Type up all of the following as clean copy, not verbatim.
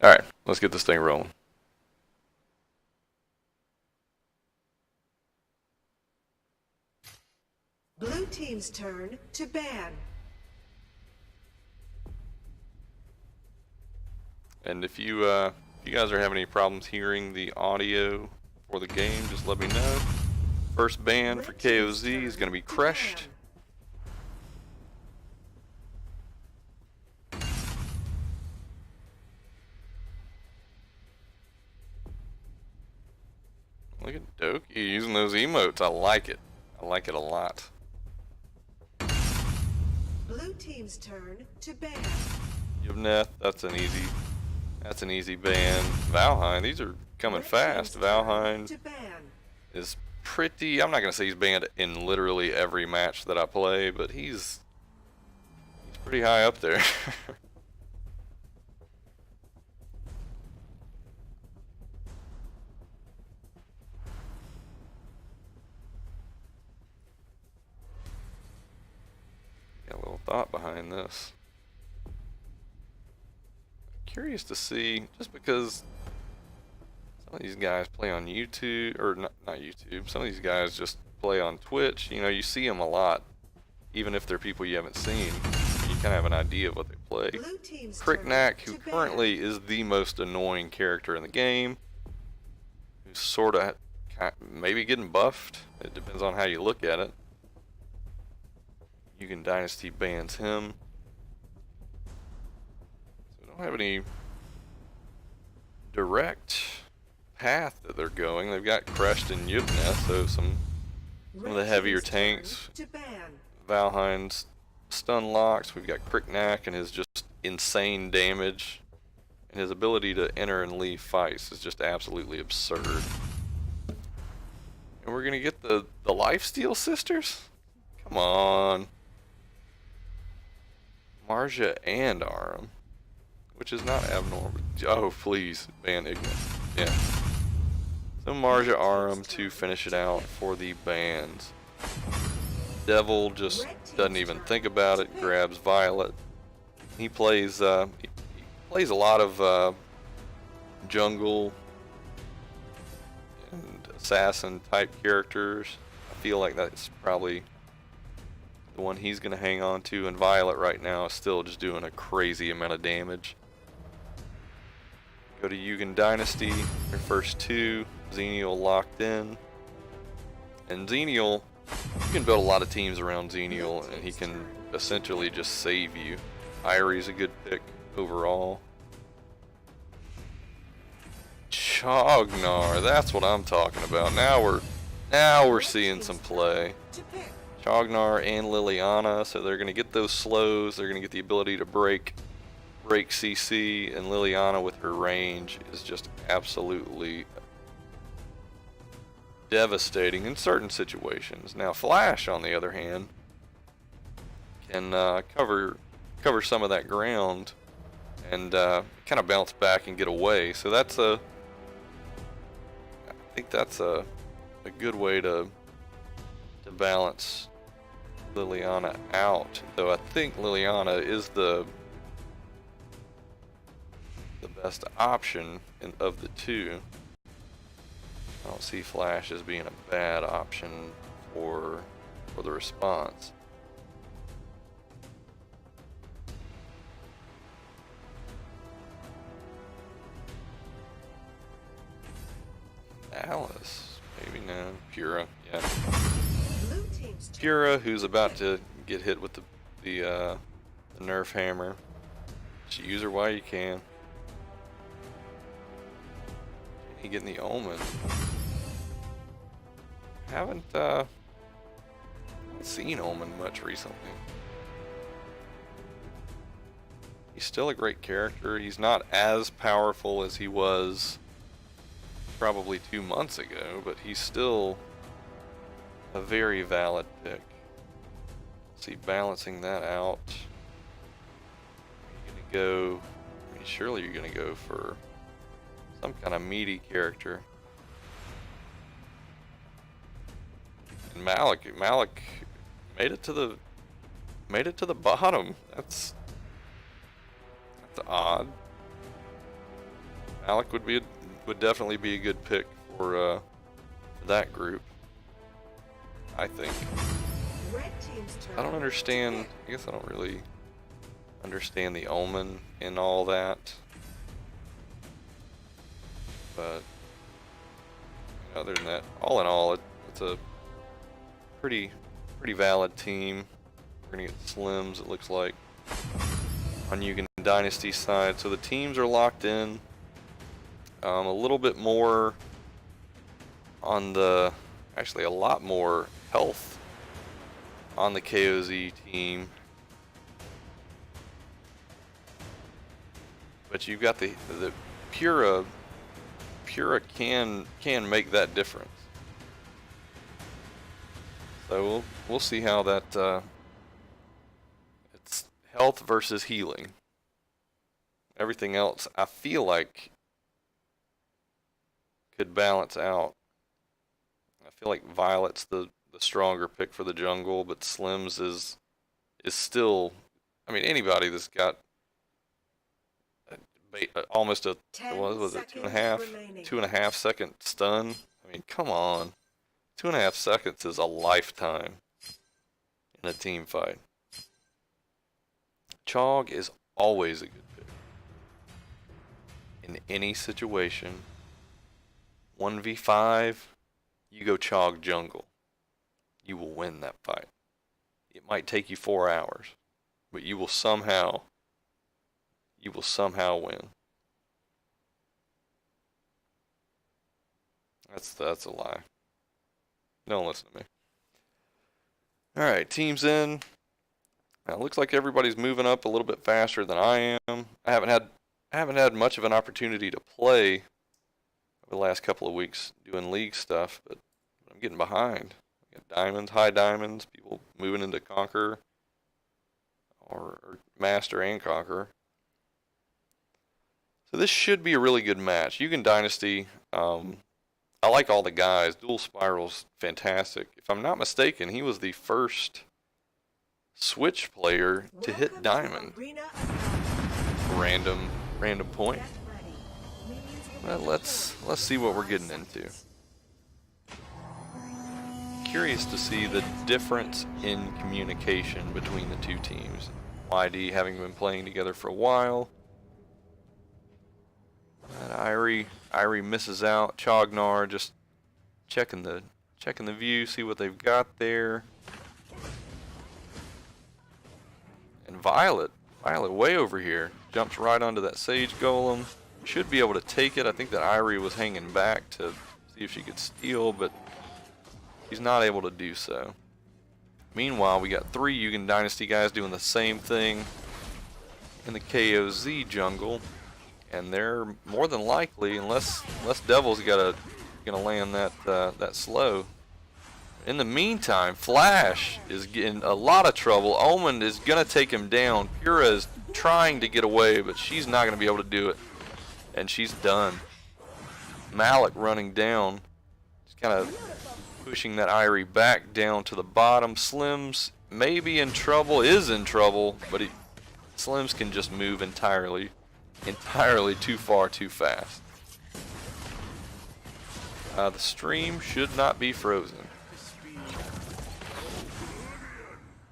Alright, let's get this thing rolling. Blue team's turn to ban. And if you guys are having any problems hearing the audio for the game, just let me know. First ban for KOZ is going to be Crushed. Look at Doki using those emotes. I like it. I like it a lot. Blue team's turn to ban. Yvneth, that's an easy ban. Valheim, these are coming fast. Valheim is pretty, I'm not gonna say he's banned in literally every match that I play, but he's pretty high up there. Got a little thought behind this. Curious to see, just because some of these guys play on YouTube, or not YouTube, some of these guys just play on Twitch. You know, you see them a lot, even if they're people you haven't seen. You kind of have an idea of what they play. Cricknack, who currently is the most annoying character in the game, who's sort of maybe getting buffed. It depends on how you look at it. Yugen Dynasty bans him. So don't have any direct path that they're going. They've got Crushed and Yvneth, so some of the heavier tanks. Valheim's stun locks. We've got Cricknack and his just insane damage. And his ability to enter and leave fights is just absolutely absurd. And we're gonna get the Lifesteal Sisters? Come on. Marja and Aram, which is not abnormal. Oh, please ban Ignis. Yeah. So Marja Aram to finish it out for the bans. Devil just doesn't even think about it. Grabs Violet. He plays a lot of jungle and assassin type characters. I feel like that's probably the one he's going to hang on to, and Violet right now is still just doing a crazy amount of damage. Go to Yugen Dynasty, their first two. Xenial locked in. And Xenial, you can build a lot of teams around Xenial, and he can essentially just save you. Irie's a good pick overall. Chognar, that's what I'm talking about. Now we're seeing some play. Chognar and Liliana, so they're going to get those slows, they're going to get the ability to break CC, and Liliana with her range is just absolutely devastating in certain situations. Now Flash, on the other hand, can cover some of that ground and kind of bounce back and get away. So I think that's a good way to balance Liliana out, though I think Liliana is the best option of the two. I don't see Flash as being a bad option for the response. Alice, maybe no. Pura, yeah. Pura, who's about to get hit with the Nerf hammer. Just use her while you can. You getting the Omen. Haven't seen Omen much recently. He's still a great character. He's not as powerful as he was probably 2 months ago, but he's still a very valid pick. See, balancing that out. You're gonna go, I mean, surely you're gonna go for some kind of meaty character. And Malik made it to the bottom. That's odd. Malik would definitely be a good pick for that group, I think. Red team's turn. I don't understand. I guess I don't really understand the Omen and all that. But other than that, all in all, it's a pretty valid team. We're gonna get Slims, it looks like, on Yugen Dynasty side. So the teams are locked in. A little bit more on the, actually a lot more health on the KOZ team. But you've got the Pura can make that difference. So we'll see how that it's health versus healing. Everything else I feel like could balance out. I feel like Violet's the stronger pick for the jungle, but Slims is still, I mean, anybody that's got almost a, what was it, 2.5 second stun. I mean, come on, 2.5 seconds is a lifetime in a team fight. Chog is always a good pick in any situation. 1v5, you go Chog jungle, you will win that fight. It might take you 4 hours, but you will somehow win. That's a lie. Don't listen to me. Alright, teams in. Now it looks like everybody's moving up a little bit faster than I am. I haven't had much of an opportunity to play over the last couple of weeks doing league stuff, but I'm getting behind. I got diamonds, high diamonds, people moving into Conqueror or Master and Conqueror. So this should be a really good match. Yugen Dynasty, I like all the guys. Dual Spiral's fantastic. If I'm not mistaken, he was the first Switch player to hit Diamond. Random point. Well, let's see what we're getting into. Curious to see the difference in communication between the two teams. YD having been playing together for a while. And Irie misses out. Chognar just checking the view, see what they've got there. And Violet way over here jumps right onto that Sage Golem. Should be able to take it. I think that Irie was hanging back to see if she could steal, but she's not able to do so. Meanwhile, we got 3 Yugen Dynasty guys doing the same thing in the KOZ jungle. And they're more than likely, unless Devil's gonna land that slow. In the meantime, Flash is getting a lot of trouble. Omen is gonna take him down. Pura is trying to get away, but she's not gonna be able to do it, and she's done. Malik running down, just kind of pushing that Irie back down to the bottom. Slims maybe in trouble, but Slims can just move entirely too far too fast. The stream should not be frozen.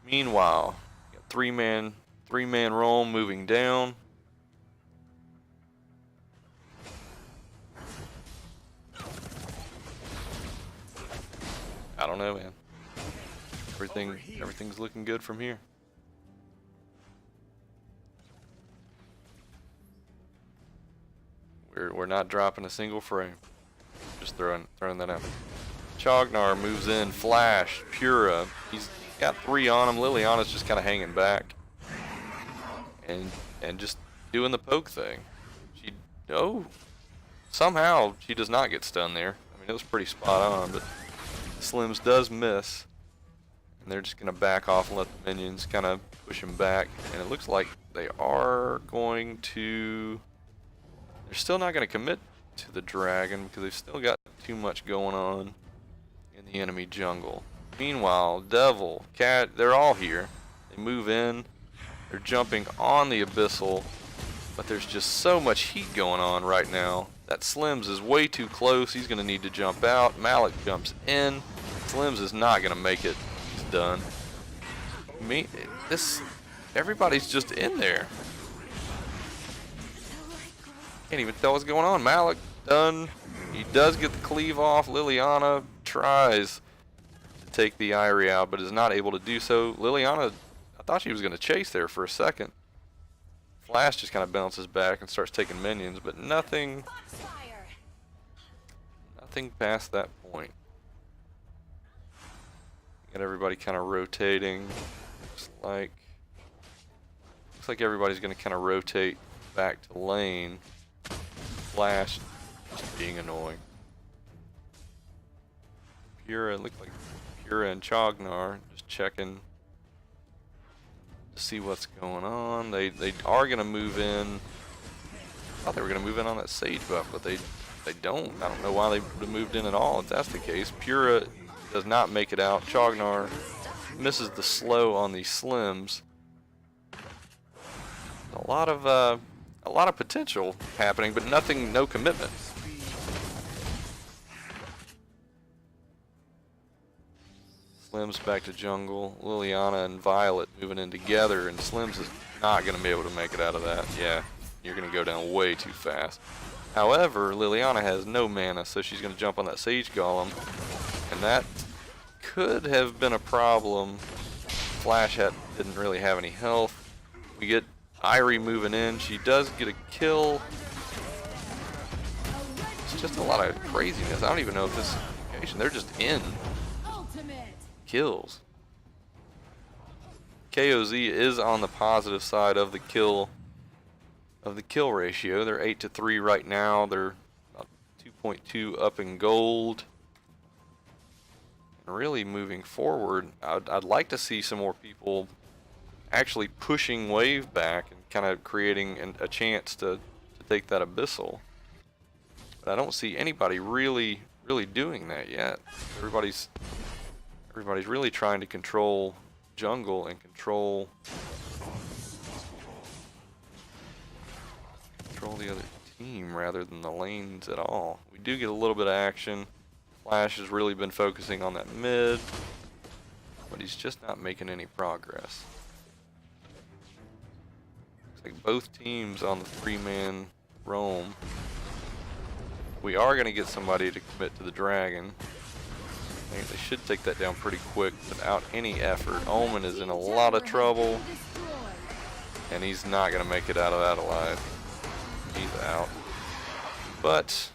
Meanwhile, got three man roll moving down. I don't know, man. Everything's looking good from here. We're not dropping a single frame. Just throwing that out. Chognar moves in. Flash, Pura. He's got 3 on him. Liliana's just kind of hanging back and just doing the poke thing. Somehow she does not get stunned there. I mean, it was pretty spot on, but Slims does miss, and they're just gonna back off and let the minions kind of push him back. And it looks like they are going to. They're still not going to commit to the dragon because they've still got too much going on in the enemy jungle. Meanwhile, Devil, Cat, they're all here. They move in. They're jumping on the Abyssal. But there's just so much heat going on right now. That Slims is way too close. He's going to need to jump out. Malik jumps in. Slims is not going to make it. He's done. Everybody's just in there. Can't even tell what's going on. Malik done. He does get the cleave off. Liliana tries to take the Irie out, but is not able to do so. Liliana, I thought she was going to chase there for a second. Flash just kind of bounces back and starts taking minions, but nothing past that point. Got everybody kind of rotating. Looks like everybody's going to kind of rotate back to lane. Flash just being annoying. Pura, looked like Pura and Chognar just checking to see what's going on. They are going to move in. I thought they were going to move in on that Sage buff, but they don't. I don't know why they would have moved in at all if that's the case. Pura does not make it out. Chognar misses the slow on these Slims. A lot of potential happening, but no commitment. Slims back to jungle. Liliana and Violet moving in together, and Slims is not going to be able to make it out of that. Yeah, you're going to go down way too fast. However, Liliana has no mana, so she's going to jump on that Sage Golem, and that could have been a problem. Flash didn't really have any health. We get Irie moving in. She does get a kill. It's just a lot of craziness. I don't even know if this is the case. They're just in. Kills. KOZ is on the positive side of the kill ratio. They're 8-3 right now. They're about 2.2 up in gold. And really moving forward, I'd like to see some more people actually pushing wave back and kind of creating a chance to take that abyssal. But I don't see anybody really doing that yet. Everybody's really trying to control jungle and control the other team rather than the lanes at all. We do get a little bit of action. Flash has really been focusing on that mid, but he's just not making any progress. Looks like both teams on the 3-man roam. We are going to get somebody to commit to the dragon. I think they should take that down pretty quick without any effort. Omen is in a lot of trouble, and he's not going to make it out of that alive. He's out. But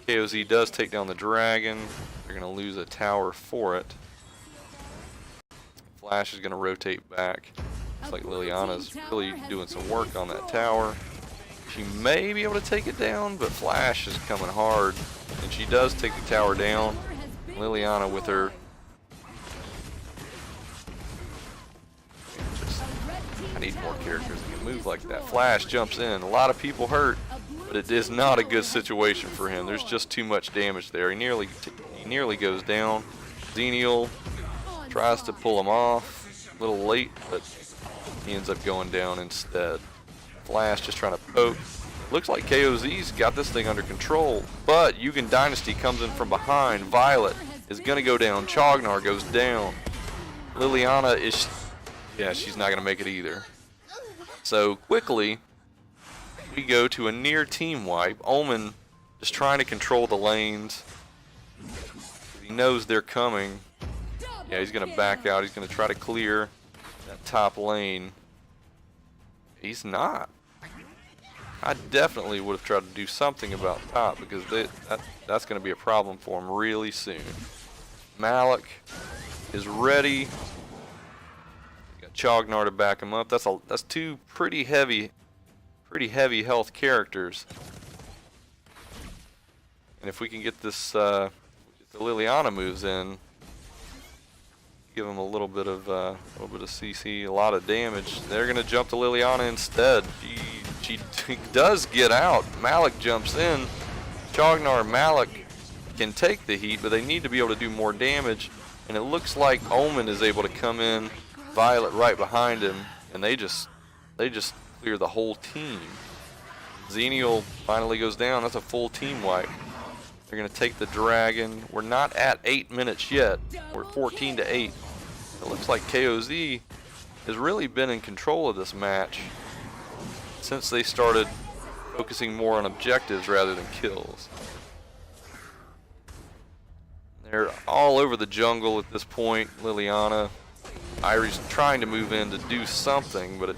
KOZ does take down the dragon. They're going to lose a tower for it. Flash is going to rotate back. Looks like Liliana's really doing some work on that tower. She may be able to take it down, but Flash is coming hard, and she does take the tower down. Liliana with her I need more characters that can move like that. Flash jumps in. A lot of people hurt, but it is not a good situation for him. There's just too much damage there. He nearly goes down. Xenial tries to pull him off. A little late, but he ends up going down instead. Flash just trying to poke. Looks like KOZ's got this thing under control, but Yugen Dynasty comes in from behind. Violet is going to go down. Chognar goes down. Liliana is... yeah, she's not going to make it either. So quickly, we go to a near team wipe. Omen just trying to control the lanes. He knows they're coming. Yeah, he's going to back out. He's going to try to clear that top lane. He's not. I definitely would have tried to do something about top, because that's going to be a problem for him really soon. Malik is ready. Got Chognar to back him up. That's two pretty heavy health characters. And if we can get this, the Liliana moves in, give him a little bit of CC, a lot of damage. They're gonna jump to Liliana instead. She does get out. Malik jumps in. Chognar and Malik can take the heat, but they need to be able to do more damage. And it looks like Omen is able to come in. Violet right behind him, and they just clear the whole team. Xenial finally goes down. That's a full team wipe. They're going to take the dragon. We're not at 8 minutes yet. We're 14 to 8. It looks like KOZ has really been in control of this match since they started focusing more on objectives rather than kills. They're all over the jungle at this point. Liliana, Irie's trying to move in to do something, but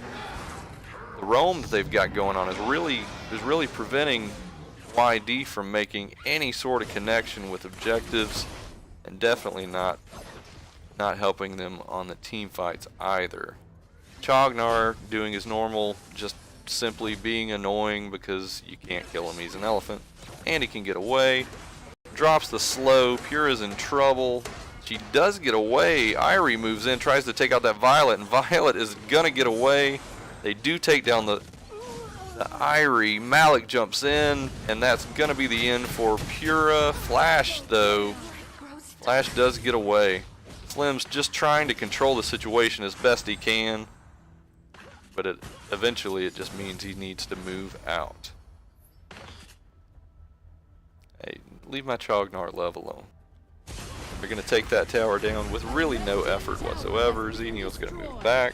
the roam that they've got going on is really preventing YD from making any sort of connection with objectives, and definitely not helping them on the team fights either. Chognar doing his normal, just simply being annoying because you can't kill him. He's an elephant, and he can get away. Drops the slow. Pura's in trouble. She does get away. Irie moves in, tries to take out that Violet, and Violet is gonna get away. They do take down the Irie. Malik jumps in, and that's gonna be the end for Pura. Flash though. Flash does get away. Slim's just trying to control the situation as best he can, but eventually it just means he needs to move out. Hey, leave my Chognar love alone. They're going to take that tower down with really no effort whatsoever. Xenial's going to move back.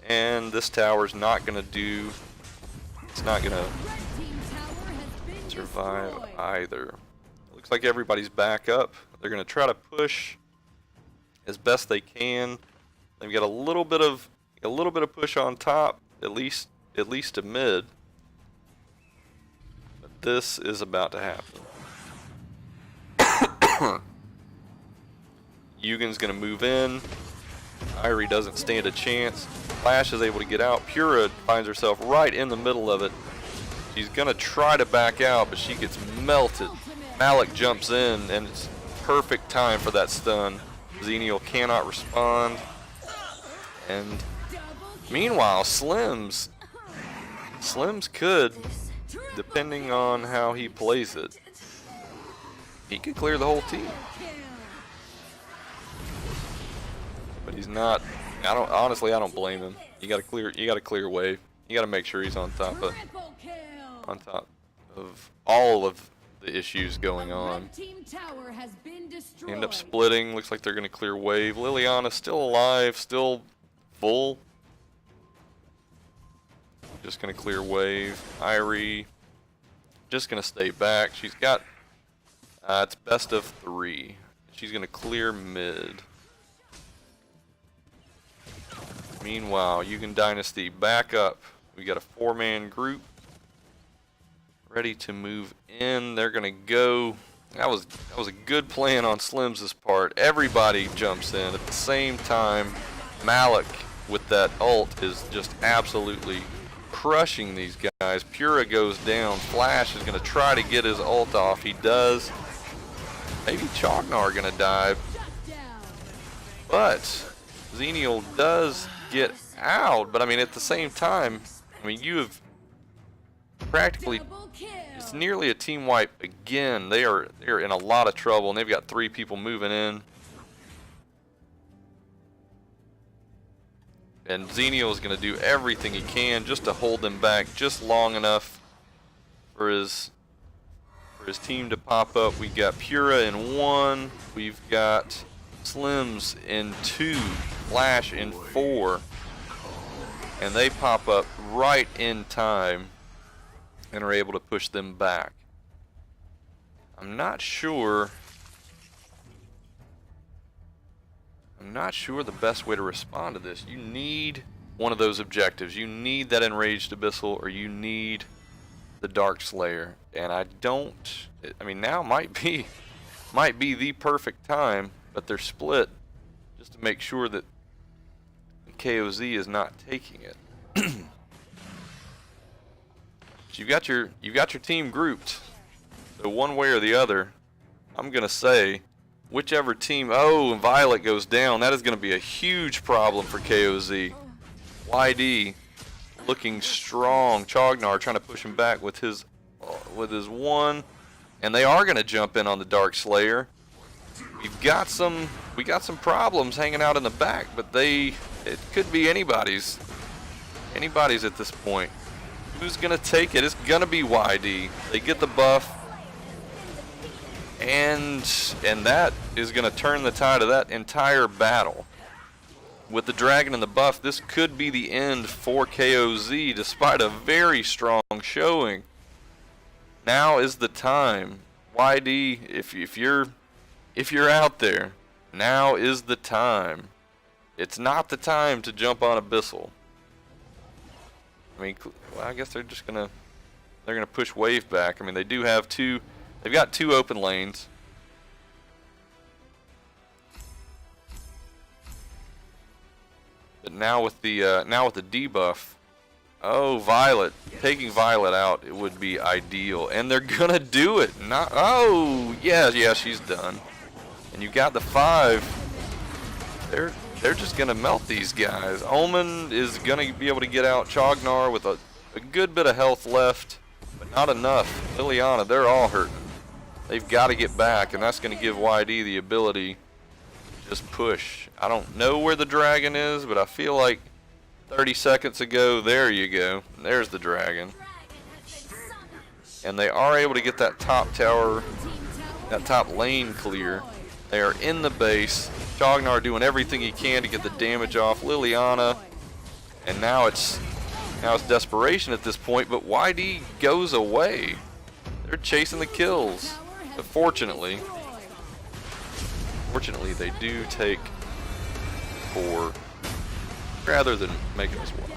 And this tower's not going to do... It's not going to survive either. Looks like everybody's back up. They're going to try to push as best they can. They've got a little bit of push on top, at least to mid. But this is about to happen. Yugen's going to move in. Irie doesn't stand a chance. Flash is able to get out. Pura finds herself right in the middle of it. She's going to try to back out, but she gets melted. Malik jumps in, and it's perfect time for that stun. Xenial cannot respond. And meanwhile, Slims could, depending on how he plays it, he could clear the whole team. But he's not. Honestly, I don't blame him. You got to clear wave. You got to make sure he's on top of all of the issues going on. They end up splitting. Looks like they're going to clear wave. Liliana's still alive, still full. Just going to clear wave. Irie just going to stay back. She's got it's best of 3. She's going to clear mid. Meanwhile, Yugen Dynasty back up. We got a 4-man group ready to move in. They're gonna go. That was a good plan on Slim's part. Everybody jumps in at the same time. Malik with that ult is just absolutely crushing these guys. Pura goes down. Flash is gonna try to get his ult off. He does. Maybe Chognar gonna die, but Xenial does get out. But I mean, at the same time, I mean, you have practically, it's nearly a team wipe again. They're in a lot of trouble, and they've got 3 people moving in. And Xenial is going to do everything he can just to hold them back just long enough for his team to pop up. We got Pura in 1. We've got Slims in 2. Flash in 4. And they pop up right in time and are able to push them back. I'm not sure the best way to respond to this. You need one of those objectives. You need that Enraged Abyssal, or you need the Dark Slayer. And I mean, now might be the perfect time, but they're split just to make sure that KOZ is not taking it. You've got your team grouped. So one way or the other, I'm gonna say, whichever team. Oh, and Violet goes down. That is gonna be a huge problem for KOZ. YD looking strong. Chognar trying to push him back with his 1, and they are gonna jump in on the Dark Slayer. we got some problems hanging out in the back, but it could be anybody's at this point. Who's gonna take it? It's gonna be YD. They get the buff, and that is gonna turn the tide of that entire battle. With the dragon and the buff, this could be the end for KOZ, despite a very strong showing. Now is the time. YD, if you're out there, now is the time. It's not the time to jump on Abyssal. I mean, well, I guess they're gonna push wave back. I mean, they've got two open lanes. But now with the debuff, oh, Violet, taking Violet out, it would be ideal, and they're gonna do it. Oh, yeah, she's done. And you got the 5. They're just gonna melt these guys. Omen is gonna be able to get out Chognar with a good bit of health left, but not enough. Liliana, they're all hurting. They've got to get back, and that's gonna give YD the ability to just push. I don't know where the dragon is, but I feel like 30 seconds ago, there you go. There's the dragon. And they are able to get that top tower, that top lane clear. They are in the base. Chognar doing everything he can to get the damage off Liliana. And now it's desperation at this point, but YD goes away. They're chasing the kills. But fortunately they do take 4 rather than making us one.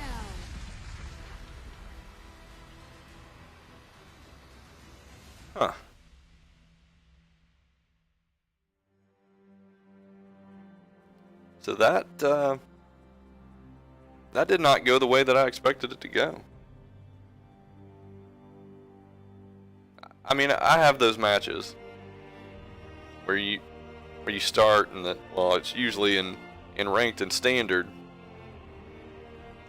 Huh. So that did not go the way that I expected it to go. I mean, I have those matches where you start and it's usually in ranked and standard.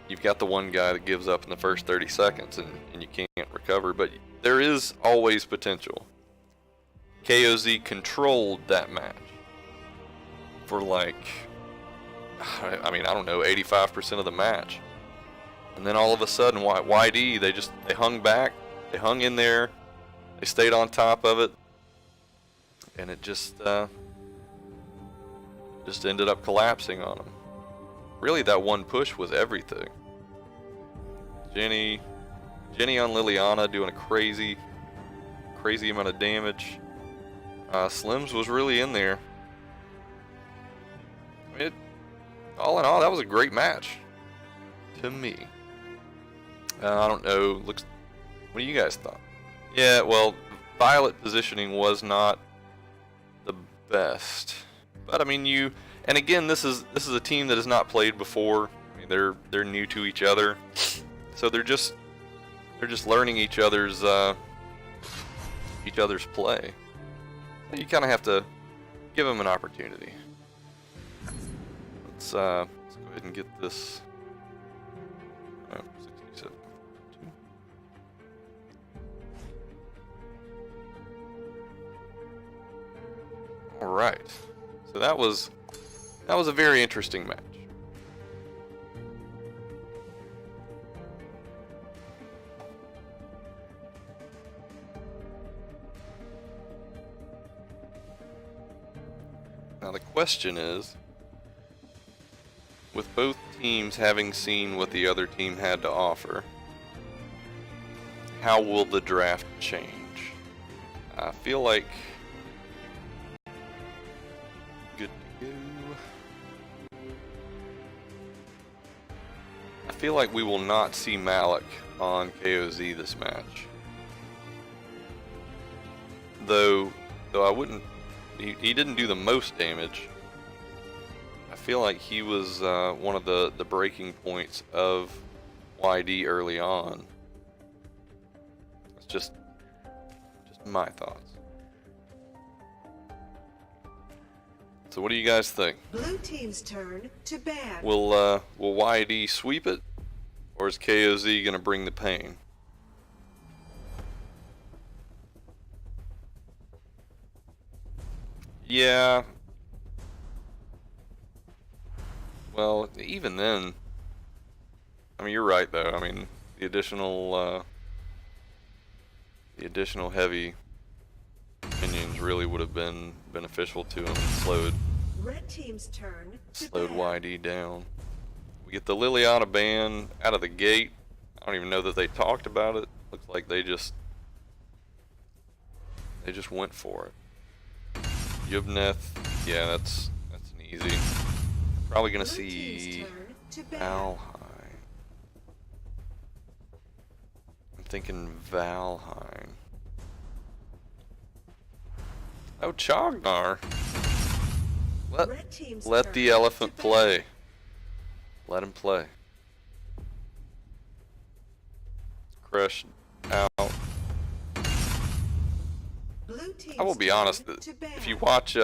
You've got the one guy that gives up in the first 30 seconds and you can't recover, but there is always potential. KOZ controlled that match for I don't know, 85% of the match. And then all of a sudden, YD, they hung back, they hung in there, they stayed on top of it, and it just ended up collapsing on them. Really, that one push was everything. Jenny on Liliana doing a crazy amount of damage. Slims was really in there. All in all, that was a great match to me. I don't know. What do you guys thought? Yeah, well, Violet positioning was not the best, but I mean, and again, this is a team that has not played before. I mean, they're new to each other, so they're just learning each other's play. So you kind of have to give them an opportunity. Let's go ahead and get this. 67. All right, so that was a very interesting match. Now the question is, with both teams having seen what the other team had to offer, how will the draft change? I feel like good to go. I feel like we will not see Malik on KOZ this match. Though I wouldn't. He didn't do the most damage. I feel like he was one of the breaking points of YD early on. It's just my thoughts. So what do you guys think? Blue team's turn to ban. Will YD sweep it, or is KOZ gonna bring the pain? Yeah. Well, even then, I mean, you're right though. I mean, the additional heavy minions really would have been beneficial to him and Red team's turn to slowed ban. YD down. We get the Liliana ban out of the gate. I don't even know that they talked about it. Looks like they just went for it. Yubneth, yeah, that's an easy. Probably gonna Blue team's see turn to ban. Valheim. I'm thinking Valheim. Oh, Chognar. Red team's Let turn the elephant to ban. play. Let him play. Crush out. Blue team's I will be turn honest. to ban. If you watch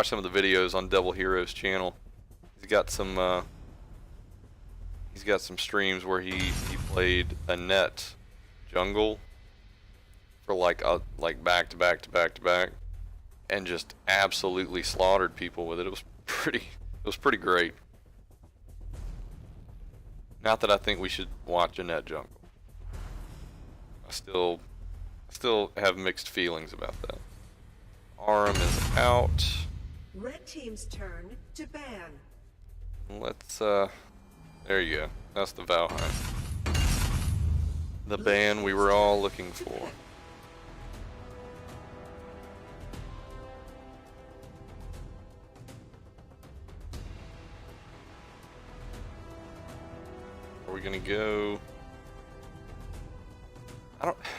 some of the videos on Devil Hero's channel, he's got some streams where he played a net jungle for like back to back to back to back, and just absolutely slaughtered people with it. It was pretty great. Not that I think we should watch a net jungle. I still have mixed feelings about that. Aram is out. Red team's turn to ban. Let's there you go. That's the Valheim. The ban we were all looking for. Are we gonna go?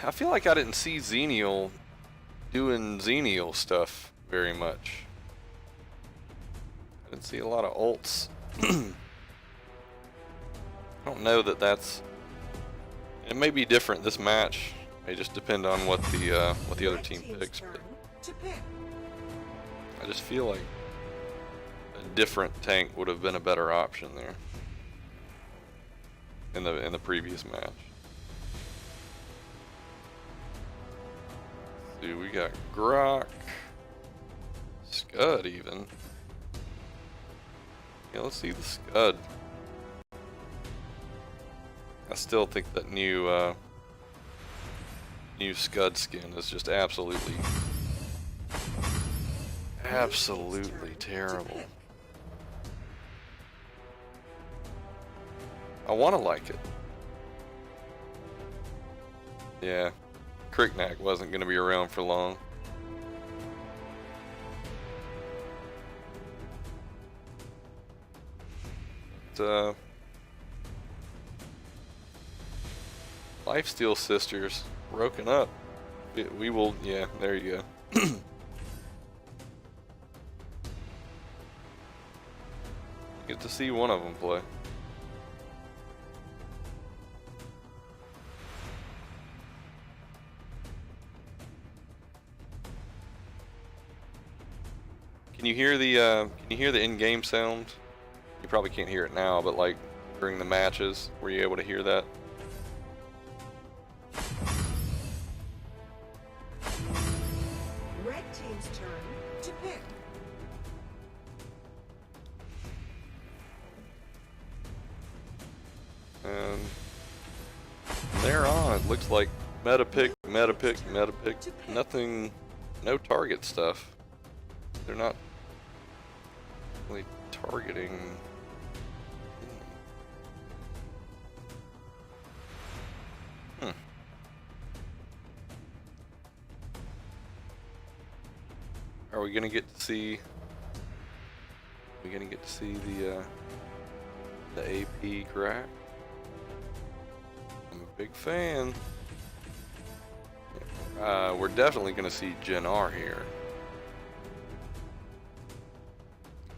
I feel like I didn't see Xenial doing Xenial stuff very much. I didn't see a lot of ults. I don't know that that's. It may be different this match. It may just depend on what the other Red team team's picks. turn But to pick. I just feel like a different tank would have been a better option there in the previous match. See, we got Grok, Scud even. Yeah, let's see the Scud. I still think that new Scud skin is just absolutely terrible. I want to like it. Yeah, Cricknack wasn't going to be around for long. But, Lifesteal Sisters broken up. We will, yeah, there you go. Get to see one of them play. Can you hear the in-game sound? You probably can't hear it now, but like during the matches, were you able to hear that? Red team's turn to pick. And there on, it looks like meta pick, meta pick, meta pick. Nothing, no target stuff. They're not really targeting. Are we gonna get to see? We gonna get to see the AP crack? I'm a big fan. We're definitely gonna see Gen R here.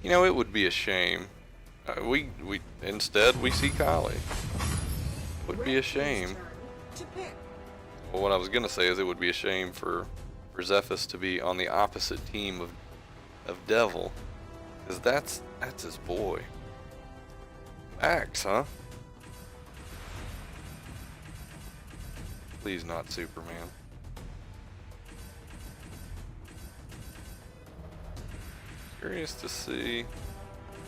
You know, it would be a shame. Instead we see Kali. It would be a shame. Well, what I was gonna say is it would be a shame for Zephys to be on the opposite team of Devil, because that's his boy. Max, huh? Please not Superman. Curious to see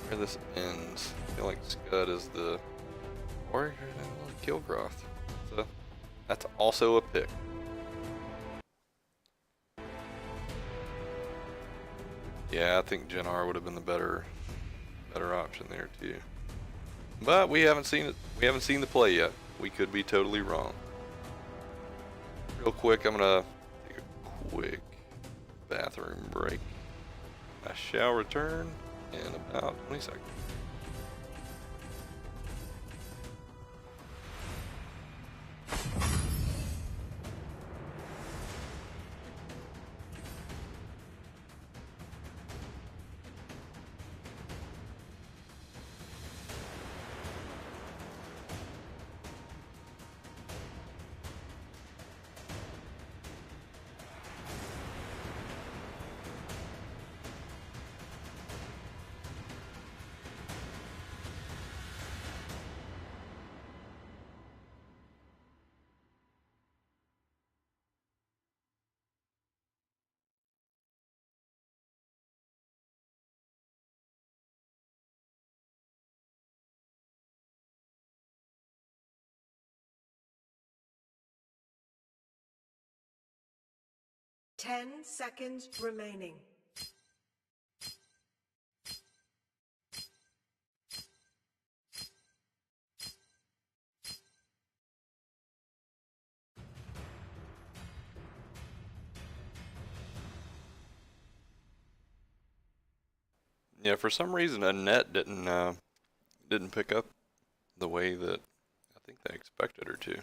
where this ends. I feel like Scud is the warrior and Kilgroth. So that's also a pick. Yeah, I think Jin-R would have been the better option there too. But we haven't seen it. We haven't seen the play yet. We could be totally wrong. Real quick, I'm gonna take a quick bathroom break. I shall return in about 20 seconds. Ten seconds remaining. Yeah, for some reason Annette didn't pick up the way that I think they expected her to.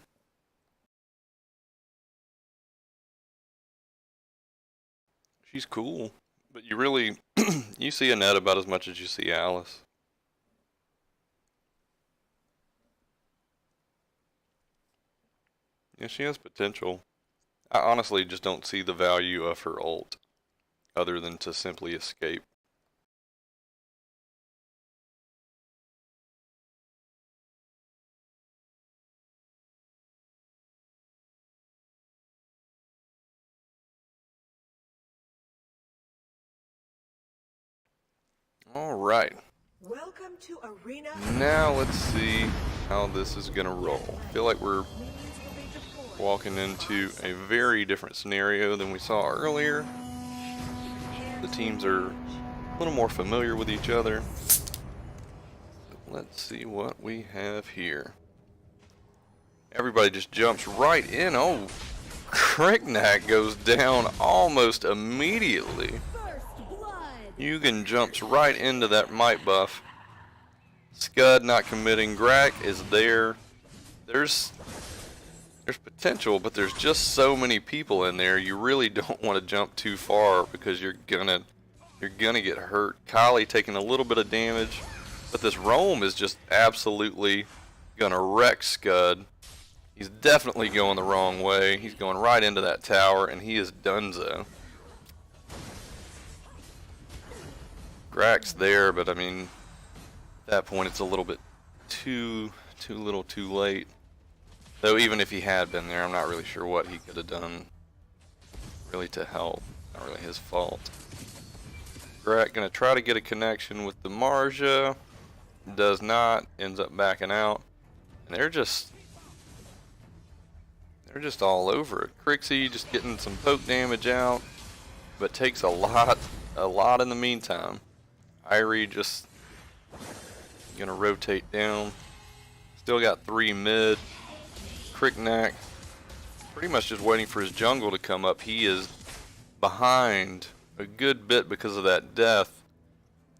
She's cool, but you really you see Annette about as much as you see Alice. Yeah, she has potential. I honestly just don't see the value of her ult other than to simply escape. All right. Welcome to Arena. Now let's see how this is gonna roll. I feel like we're walking into a very different scenario than we saw earlier. The teams are a little more familiar with each other. So let's see what we have here. Everybody just jumps right in. Oh, Cricknack goes down almost immediately. Yugen jumps right into that might buff. Scud not committing. Grak is there. There's potential, but there's just so many people in there. You really don't want to jump too far because you're gonna get hurt. Kali taking a little bit of damage, but this roam is just absolutely gonna wreck Scud. He's definitely going the wrong way. He's going right into that tower, and he is donezo. Grak's there, but I mean, at that point it's a little bit too little too late. Though even if he had been there, I'm not really sure what he could have done really to help. Not really his fault. Grak gonna try to get a connection with the Marja. Does not, ends up backing out. And they're just all over it. Crixie just getting some poke damage out, but takes a lot in the meantime. Irie just gonna rotate down. Still got 3 mid. Cricknack pretty much just waiting for his jungle to come up. He is behind a good bit because of that death,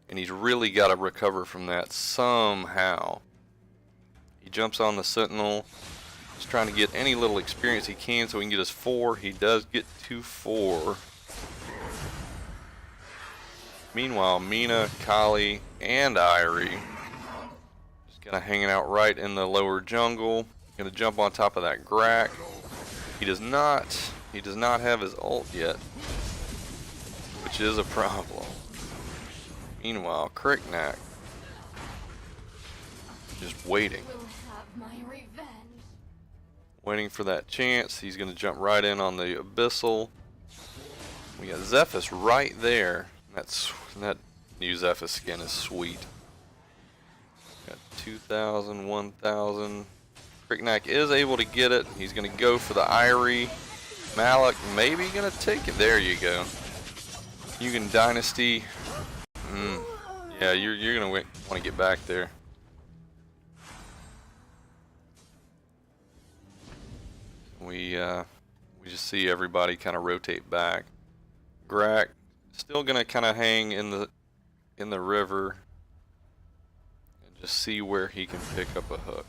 and he's really got to recover from that somehow. He jumps on the Sentinel. He's trying to get any little experience he can so he can get his 4. He does get to 4. Meanwhile, Mina, Kali, and Irie just kind of hanging out right in the lower jungle. Gonna jump on top of that Grak. He does not have his ult yet, which is a problem. Meanwhile, Cricknack just waiting. Waiting for that chance. He's gonna jump right in on the Abyssal. We got Zephyrus right there. That new Zephyr skin is sweet. Got 2,000, 1,000. Cricknack is able to get it. He's going to go for the Irie. Malik maybe going to take it. There you go. Yugen Dynasty. Yeah, you're going to want to get back there. We just see everybody kind of rotate back. Grak still going to kind of hang in the river and just see where he can pick up a hook.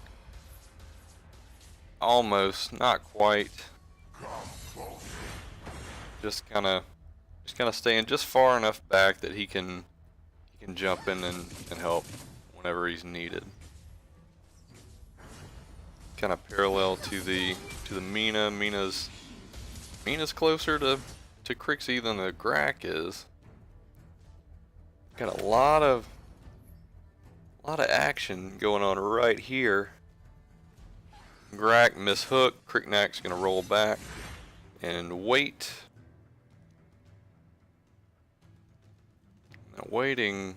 Almost, not quite. Just kind of staying just far enough back that he can jump in and help whenever he's needed. Kind of parallel to the Mina. Mina's closer to Crixie than the Grak is. Got a lot of action going on right here. Grak mishook. Cricknack's gonna roll back and wait. Now waiting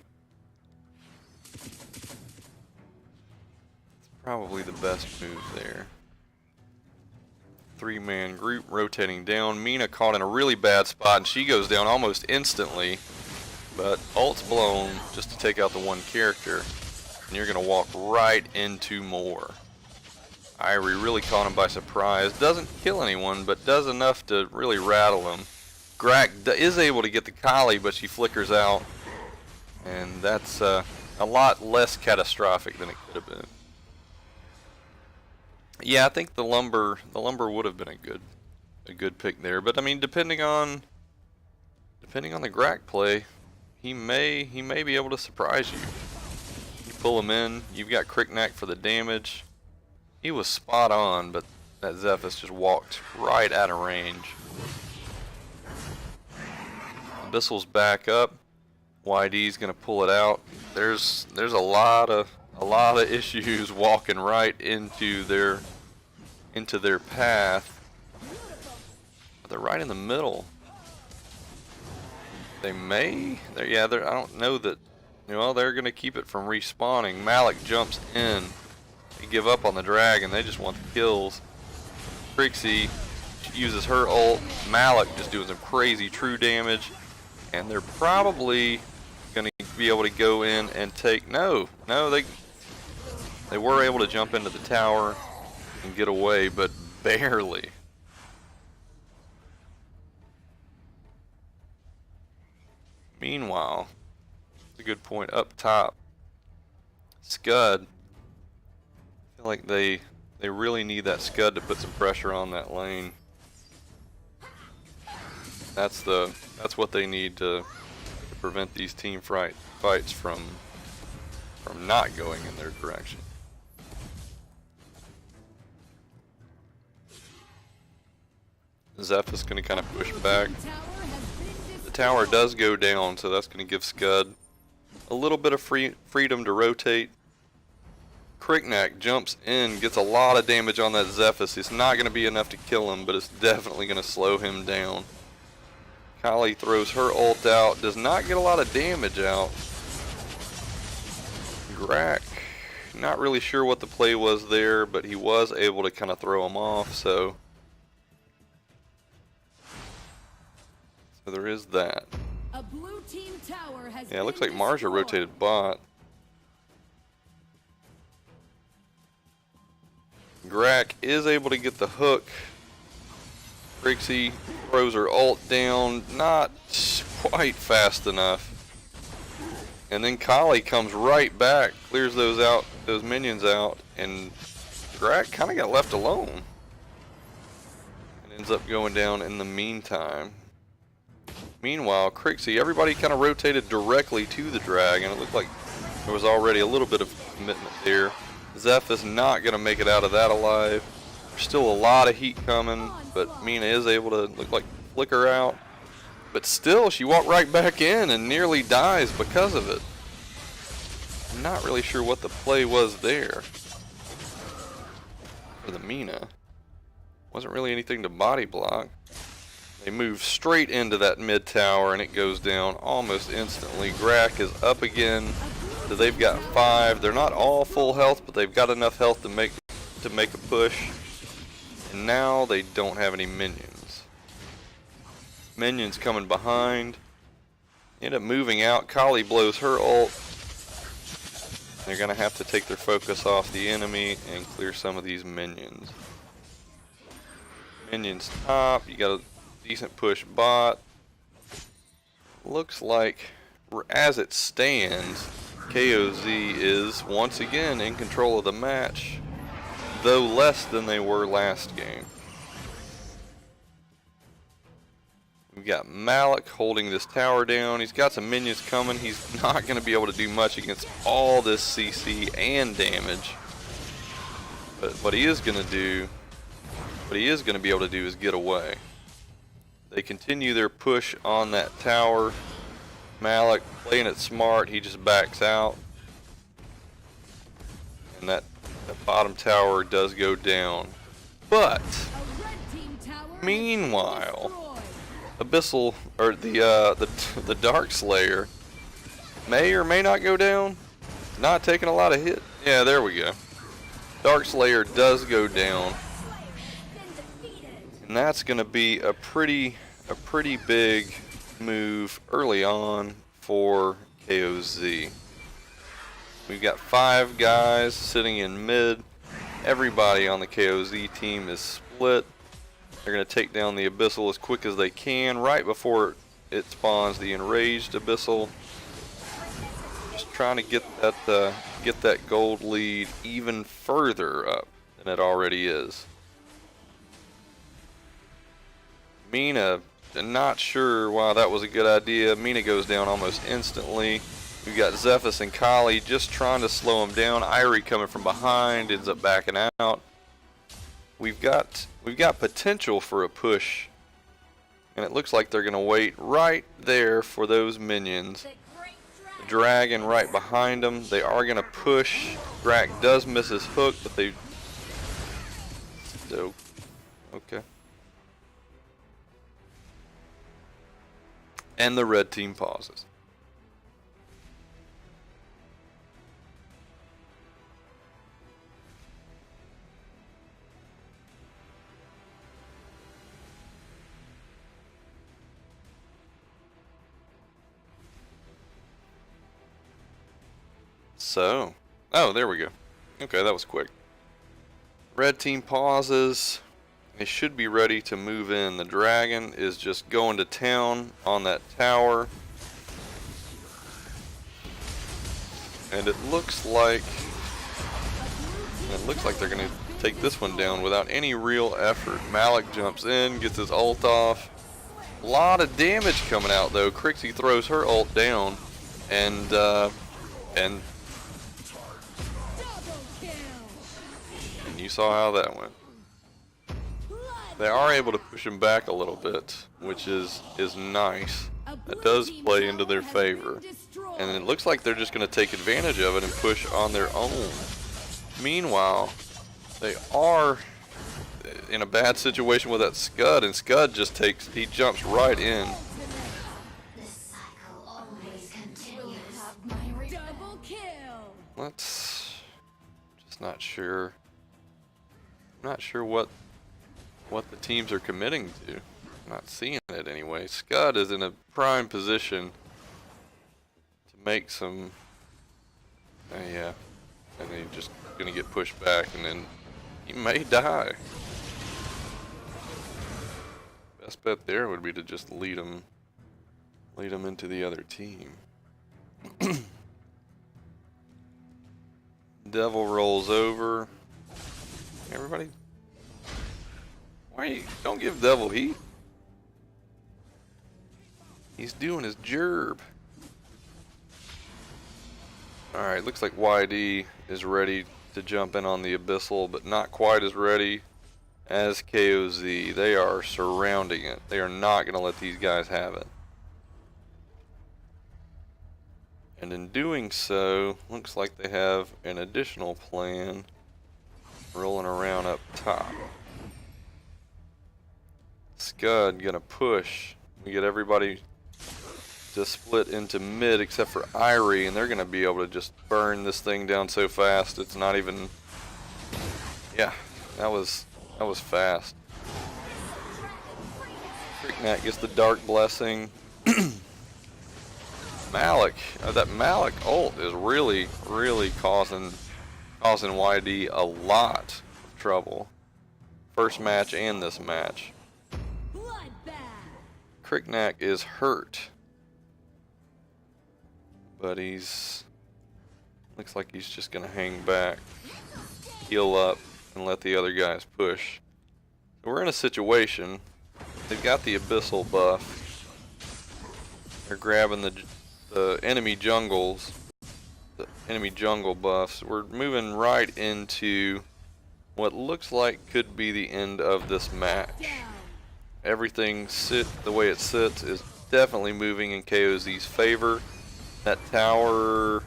is probably the best move there. 3-man group rotating down. Mina caught in a really bad spot and she goes down almost instantly. But ult's blown just to take out the one character. And you're gonna walk right into more. Irie really caught him by surprise. Doesn't kill anyone, but does enough to really rattle him. Grak is able to get the Kali, but she flickers out. And that's a lot less catastrophic than it could have been. Yeah, I think the lumber would have been a good pick there. But I mean, depending on the Grak play, he may be able to surprise you. You pull him in. You've got Cricknack for the damage. He was spot on, but that Zephyrus just walked right out of range. Abyssal's back up. YD's gonna pull it out. There's a lot of issues walking right into their path. But they're right in the middle. I don't know that. They're gonna keep it from respawning. Malik jumps in. They give up on the dragon. They just want the kills. Crixie uses her ult. Malik just doing some crazy true damage, and they're probably gonna be able to go in and take. No, they were able to jump into the tower and get away, but barely. Meanwhile, that's a good point up top. Scud. I feel like they really need that Scud to put some pressure on that lane. That's what they need to prevent these team fights from not going in their direction. Zeph is going to kind of push back. The tower does go down, so that's going to give Scud a little bit of freedom to rotate. Cricknack jumps in, gets a lot of damage on that Zephyrus. It's not going to be enough to kill him, but it's definitely going to slow him down. Kali throws her ult out, does not get a lot of damage out. Grak, not really sure what the play was there, but he was able to kind of throw him off, so there is that. A blue team tower has it looks like Marja rotated bot. Grak is able to get the hook. Crixie throws her ult down, not quite fast enough. And then Kali comes right back, clears those minions out, and Grak kind of got left alone. And ends up going down in the meantime. Meanwhile, Crixie, everybody kind of rotated directly to the dragon. It looked like there was already a little bit of commitment there. Zeph is not going to make it out of that alive. There's still a lot of heat coming, but Mina is able to flicker out. But still, she walked right back in and nearly dies because of it. I'm not really sure what the play was there for the Mina. Wasn't really anything to body block. They move straight into that mid tower and it goes down almost instantly. Grak is up again. So they've got 5. They're not all full health, but they've got enough health to make a push. And now they don't have any minions. Minions coming behind. End up moving out. Kali blows her ult. They're gonna have to take their focus off the enemy and clear some of these minions. Minions top. You got a decent push bot. Looks like, as it stands, KOZ is once again in control of the match, though less than they were last game. We've got Malik holding this tower down. He's got some minions coming. He's not going to be able to do much against all this CC and damage. But what he is going to do, what he is going to be able to do is get away. They continue their push on that tower. Malik playing it smart, he just backs out. And that bottom tower does go down. But meanwhile, Abyssal, or the Dark Slayer may or may not go down. Not taking a lot of hit. Yeah, there we go. Dark Slayer does go down. And that's going to be a pretty big move early on for KOZ. We've got 5 guys sitting in mid. Everybody on the KOZ team is split. They're going to take down the Abyssal as quick as they can right before it spawns the enraged Abyssal. Just trying to get that gold lead even further up than it already is. Mina, not sure why that was a good idea. Mina goes down almost instantly. We've got Zephys and Kali just trying to slow him down. Irie coming from behind ends up backing out. We've got potential for a push, and it looks like they're gonna wait right there for those minions. The dragon right behind them. They are gonna push. Grak does miss his hook, but they still okay. And the red team pauses. So, oh, there we go. Okay, that was quick. Red team pauses. They should be ready to move in. The dragon is just going to town on that tower. And it looks like they're going to take this one down without any real effort. Malik jumps in, gets his ult off. A lot of damage coming out though. Crixie throws her ult down, and you saw how that went. They are able to push him back a little bit, which is nice. That does play into their favor. And it looks like they're just going to take advantage of it and push on their own. Meanwhile, they are in a bad situation with that Scud, and Scud just he jumps right in. Let's just not sure. I'm not sure what the teams are committing to. I'm not seeing it anyway. Scud is in a prime position to make some. Yeah, and then he's just gonna get pushed back, and then he may die. Best bet there would be to just lead him into the other team. Devil rolls over. Everybody, don't give Devil heat. He's doing his gerb. Alright, looks like YD is ready to jump in on the Abyssal, but not quite as ready as KOZ. They are surrounding it. They are not going to let these guys have it. And in doing so, looks like they have an additional plan rolling around up top. Scud gonna push. We get everybody to split into mid except for Irie, and they're gonna be able to just burn this thing down so fast. It's not even. Yeah, that was fast. Cricknat gets the Dark Blessing. Malik, that Malik ult is really causing YD a lot of trouble. First match and this match. Cricknat is hurt, but looks like he's just gonna hang back, heal up, and let the other guys push. So we're in a situation. They've got the Abyssal buff. They're grabbing the enemy jungles, the enemy jungle buffs. We're moving right into what looks like could be the end of this match. Everything the way it sits is definitely moving in KOZ's favor. That tower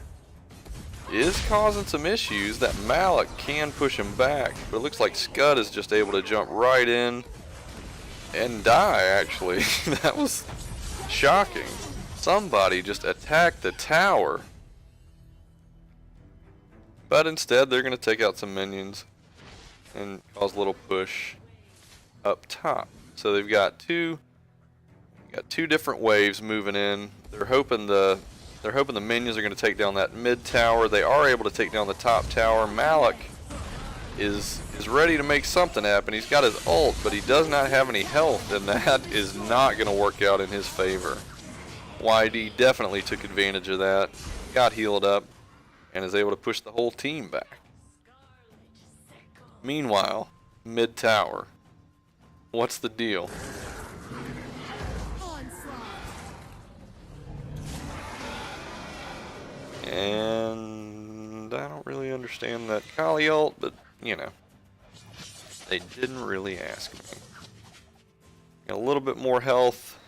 is causing some issues. That Malik can push him back, but it looks like Scud is just able to jump right in and die, actually. That was shocking. Somebody just attacked the tower. But instead, they're going to take out some minions and cause a little push up top. So they've got two different waves moving in. They're hoping the minions are going to take down that mid tower. They are able to take down the top tower. Malik is ready to make something happen. He's got his ult, but he does not have any health, and that is not going to work out in his favor. YD definitely took advantage of that, got healed up, and is able to push the whole team back. Meanwhile, mid tower. What's the deal? And I don't really understand that Kali ult, but you know, they didn't really ask me. Got a little bit more health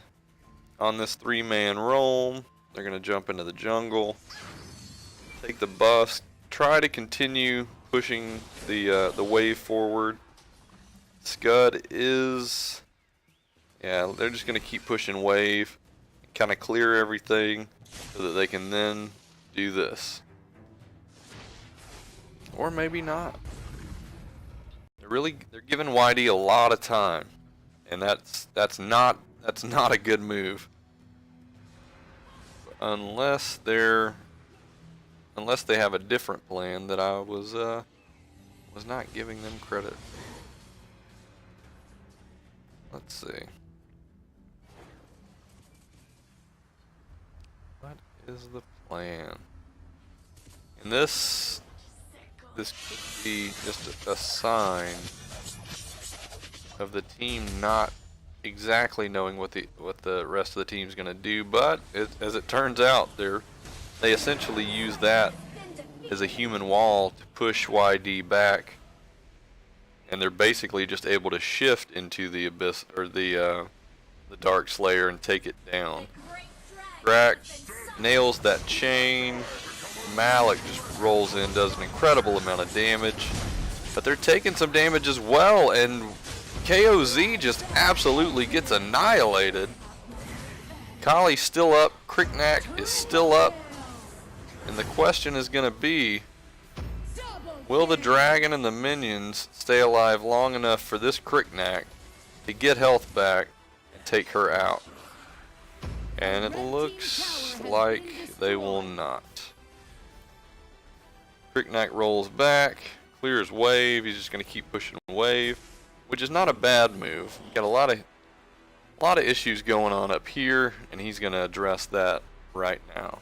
on this 3-man roam. They're gonna jump into the jungle, take the buffs, try to continue pushing the wave forward. Scud is, yeah, they're just gonna keep pushing wave, kind of clear everything so that they can then do this, or maybe not. They're giving YD a lot of time, and that's not a good move. Unless they have a different plan that I was not giving them credit. Let's see. What is the plan? And this could be just a sign of the team not exactly knowing what the rest of the team's going to do, but as it turns out, they essentially use that as a human wall to push YD back, and they're basically just able to shift into the abyss or the Dark Slayer and take it down. Drak nails that chain. Malik just rolls in, does an incredible amount of damage, but they're taking some damage as well, and KOZ just absolutely gets annihilated. Kali's still up, Cricknat is still up, and the question is going to be, will the dragon and the minions stay alive long enough for this Cricknat to get health back and take her out? And it looks like they will not. Cricknat rolls back, clears wave. He's just going to keep pushing wave, which is not a bad move. Got a lot of issues going on up here, and he's going to address that right now.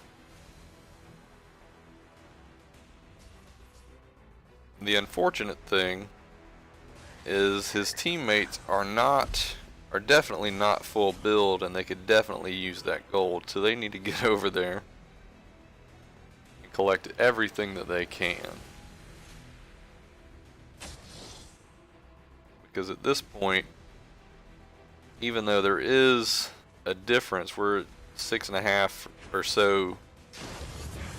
The unfortunate thing is his teammates are definitely not full build, and they could definitely use that gold, so they need to get over there and collect everything that they can. Because at this point, even though there is a difference, we're at 6.5 or so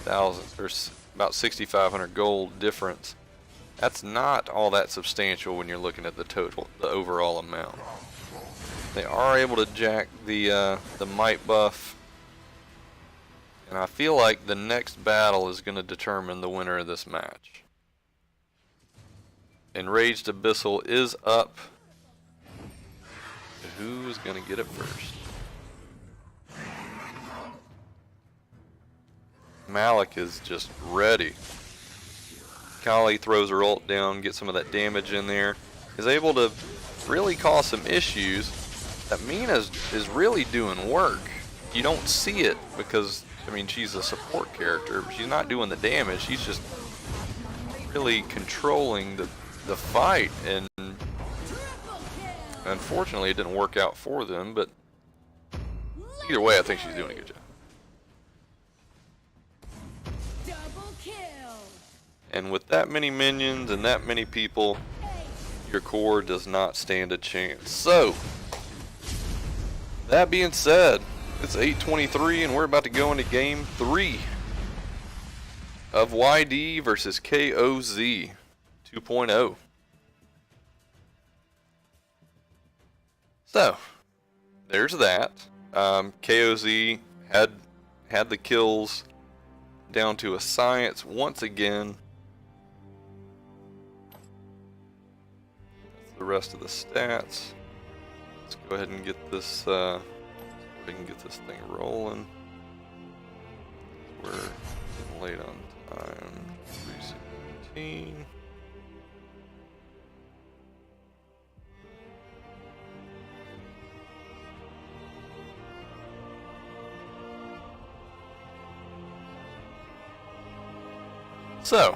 thousand, or about 6,500 gold difference. That's not all that substantial when you're looking at the overall amount. They are able to jack the might buff. And I feel like the next battle is going to determine the winner of this match. Enraged Abyssal is up. Who's going to get it first? Malik is just ready. Kali throws her ult down, gets some of that damage in there. Is able to really cause some issues. That Mina is really doing work. You don't see it because, I mean, she's a support character, but she's not doing the damage. She's just really controlling the fight, and unfortunately it didn't work out for them, but either way I think she's doing a good job. Double kill. And with that many minions and that many people, your core does not stand a chance. So, that being said, it's 8:23 and we're about to go into game 3 of YD versus KOZ 2.0. So, there's that. KOZ had the kills down to a science once again. That's the rest of the stats. Let's go ahead and get this. We can get this thing rolling. We're getting late on time. 3:17. So,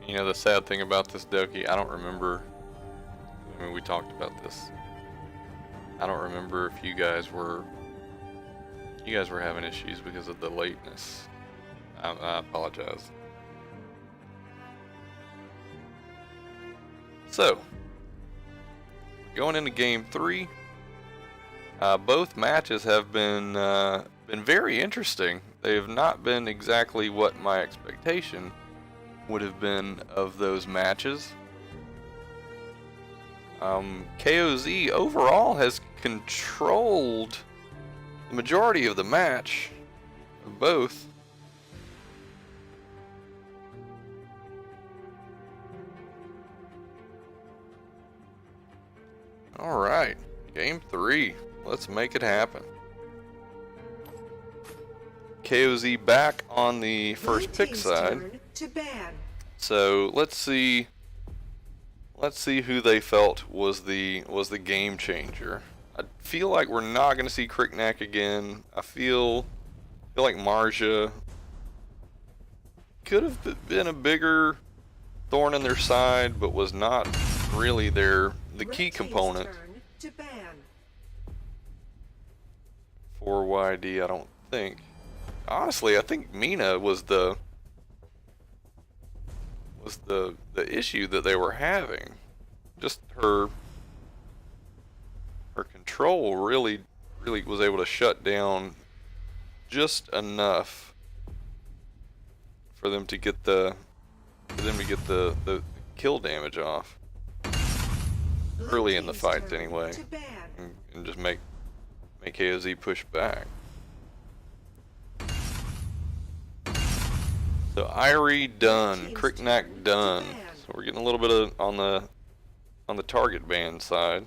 you know, the sad thing about this Doki, I don't remember, I mean, we talked about this. I don't remember if you guys were having issues because of the lateness. I apologize. So, going into game 3, both matches have been very interesting. They have not been exactly what my expectation would have been of those matches. KOZ overall has controlled the majority of the match of both. Alright, game 3. Let's make it happen. KOZ back on the first pick side. So let's see who they felt was the game changer. I feel like we're not gonna see Kriknak again. I feel like Marja could have been a bigger thorn in their side, but was not really the key component for YD, I don't think. Honestly, I think Mina was the issue that they were having. Just her control really was able to shut down just enough for them to get the kill damage off early in the fight anyway, and just make KOZ push back. So Irie done, Kriknak done. So we're getting a little bit of on the target ban side.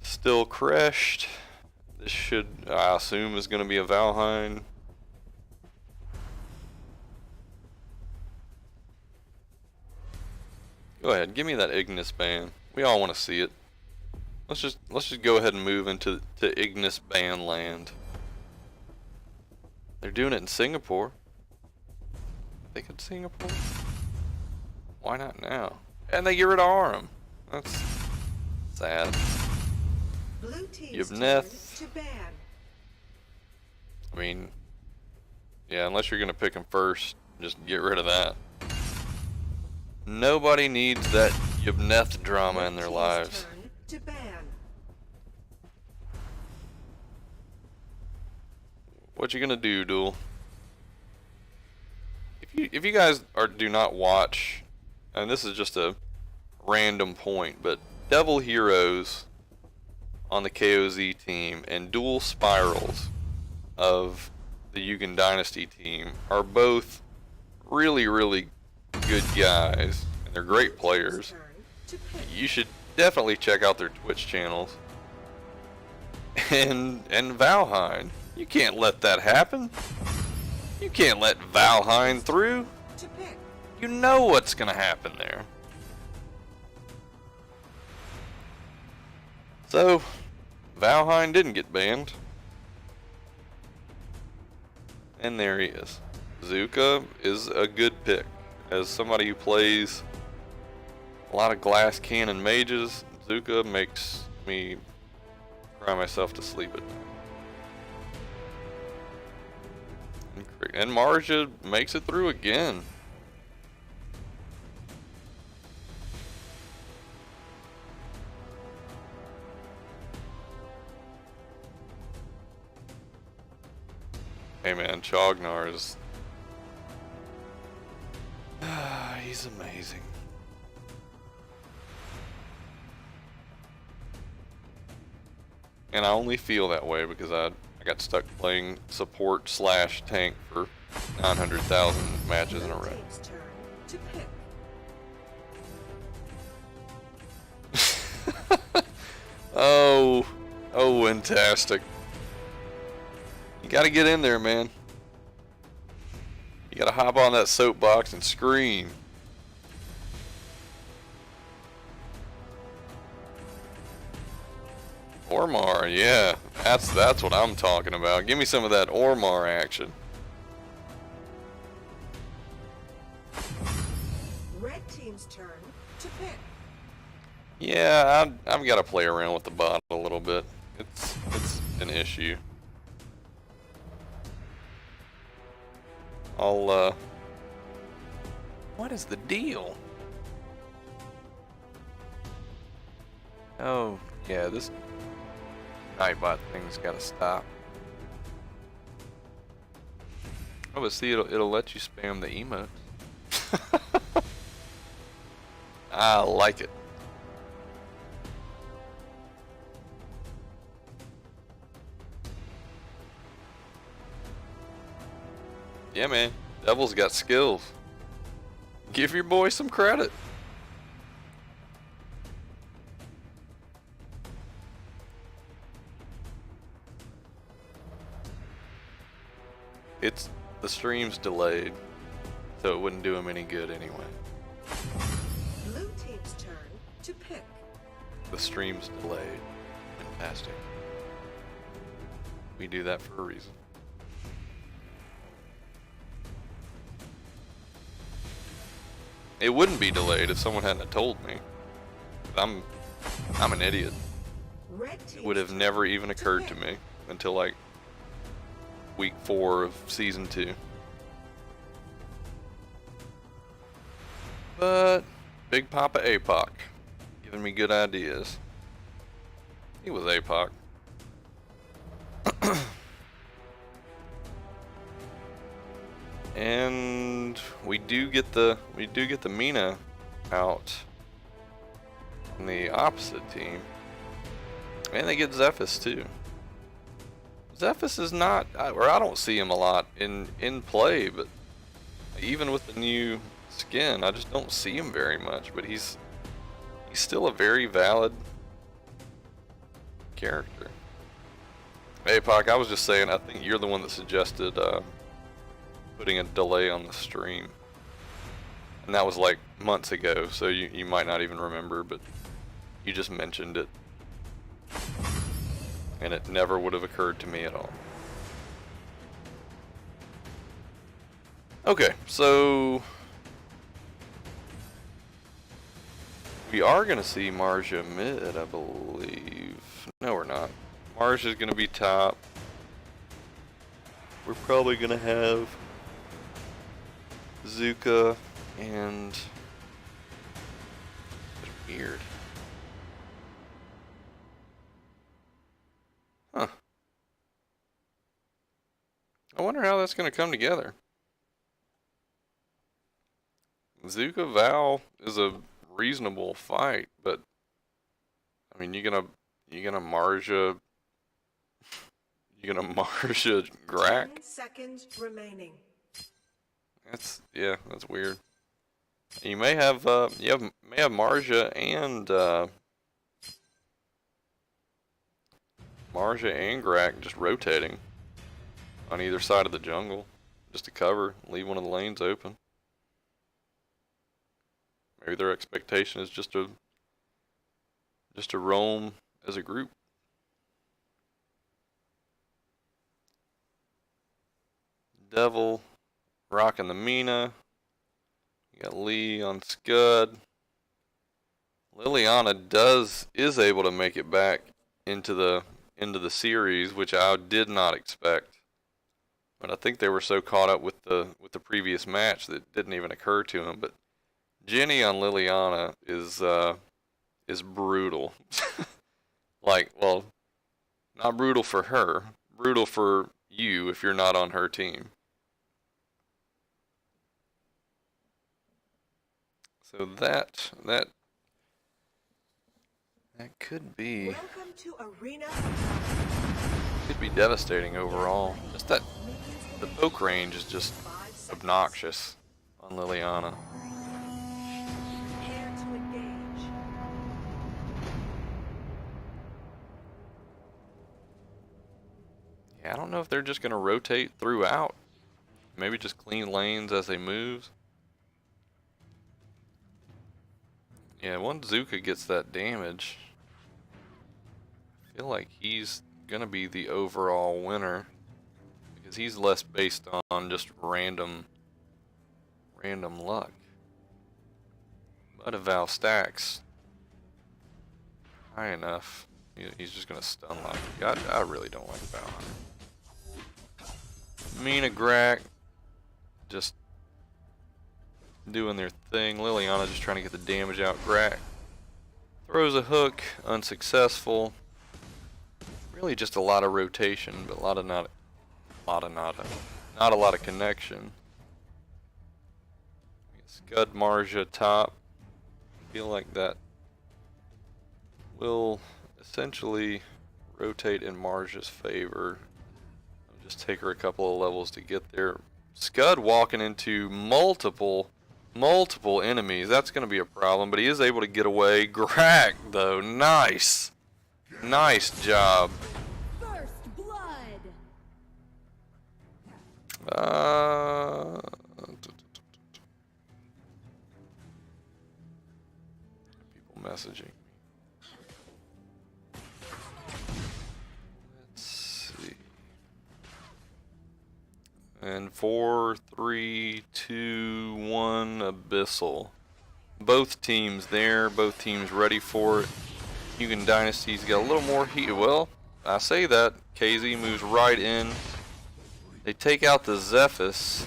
Still Crashed. This should, I assume, is going to be a Valheim. Go ahead, give me that Ignis ban. We all want to see it. Let's just go ahead and move into Ignis ban land. They're doing it in Singapore. I think it's Singapore. Why not now? And they get rid of Aram. That's sad. Yubneth. I mean, yeah, unless you're gonna pick him first, just get rid of that. Nobody needs that Yubneth drama in their lives. What you gonna do, Duel? If you guys do not watch, and this is just a random point, but Devil Heroes on the KOZ team and Dual Spirals of the Yugen Dynasty team are both really, really good guys, and they're great players. You should definitely check out their Twitch channels. And Valheim, you can't let that happen. You can't let Valheim through. You know what's gonna happen there. So, Valheim didn't get banned. And there he is. Zuka is a good pick. As somebody who plays a lot of glass cannon mages, Zuka makes me cry myself to sleep at night. And Marja makes it through again. Hey man, Chognar is... he's amazing. And I only feel that way because I got stuck playing support / tank for 900,000 matches in a row. Oh, fantastic. You gotta get in there, man. You gotta hop on that soapbox and scream. Ormar, yeah, that's what I'm talking about. Give me some of that Ormar action. Red team's turn to pick. Yeah, I've got to play around with the bot a little bit. It's an issue. What is the deal? Oh, yeah, this Nightbot thing's got to stop. Oh, but see, it'll let you spam the emotes. I like it. Yeah, man. Devil's got skills. Give your boy some credit. The stream's delayed, so it wouldn't do him any good anyway. Blue team's turn to pick. The stream's delayed. Fantastic. We do that for a reason. It wouldn't be delayed if someone hadn't told me. I'm an idiot. It would have never even occurred to me until like week 4 of season 2. But Big Papa APOC giving me good ideas. He was APOC. And we do get the Mina out in the opposite team. And they get Zephys too. Zephys is not, or I don't see him a lot in play, but even with the new skin, I just don't see him very much. But he's still a very valid character. APOC, I was just saying, I think you're the one that suggested putting a delay on the stream. And that was like months ago, so you might not even remember, but you just mentioned it. And it never would have occurred to me at all. Okay, so we are going to see Marja mid, I believe. No, we're not. Marja's going to be top. We're probably going to have Zuka and... Weird. Huh. I wonder how that's going to come together. Zuka Val is a reasonable fight, but I mean, you're gonna Marja Grack. 10 seconds remaining. That's weird. You may have Marja and Grack just rotating on either side of the jungle, just to cover, leave one of the lanes open. Maybe their expectation is just to roam as a group. Devil rocking the Mina. You got Lee on Scud. Liliana is able to make it back into the series, which I did not expect. But I think they were so caught up with the previous match that it didn't even occur to them. But Jenny on Liliana is brutal. Like, well, not brutal for her, brutal for you if you're not on her team. So that could be Welcome to Arena. devastating overall. Just that the poke range is just obnoxious on Liliana. Prepare to engage. Yeah, I don't know if they're just gonna rotate throughout. Maybe just clean lanes as they move. Yeah, once Zuka gets that damage, I feel like he's gonna be the overall winner because he's less based on just random luck. But if Val stacks high enough, he's just gonna stun lock. I really don't like Val. Mina Grack just doing their thing. Liliana just trying to get the damage out. Grack throws a hook, unsuccessful. Really just a lot of rotation, but not a lot of connection. Scud Marja top. Feel like that will essentially rotate in Marja's favor. It'll just take her a couple of levels to get there. Scud walking into multiple enemies. That's going to be a problem, but he is able to get away. Grack, though, nice job. First blood. People messaging me. Let's see. And 4, 3, 2, 1, Abyssal. Both teams there, both teams ready for it. Yugen Dynasty's got a little more heat. Well, I say that. KZ moves right in. They take out the Zephyrus.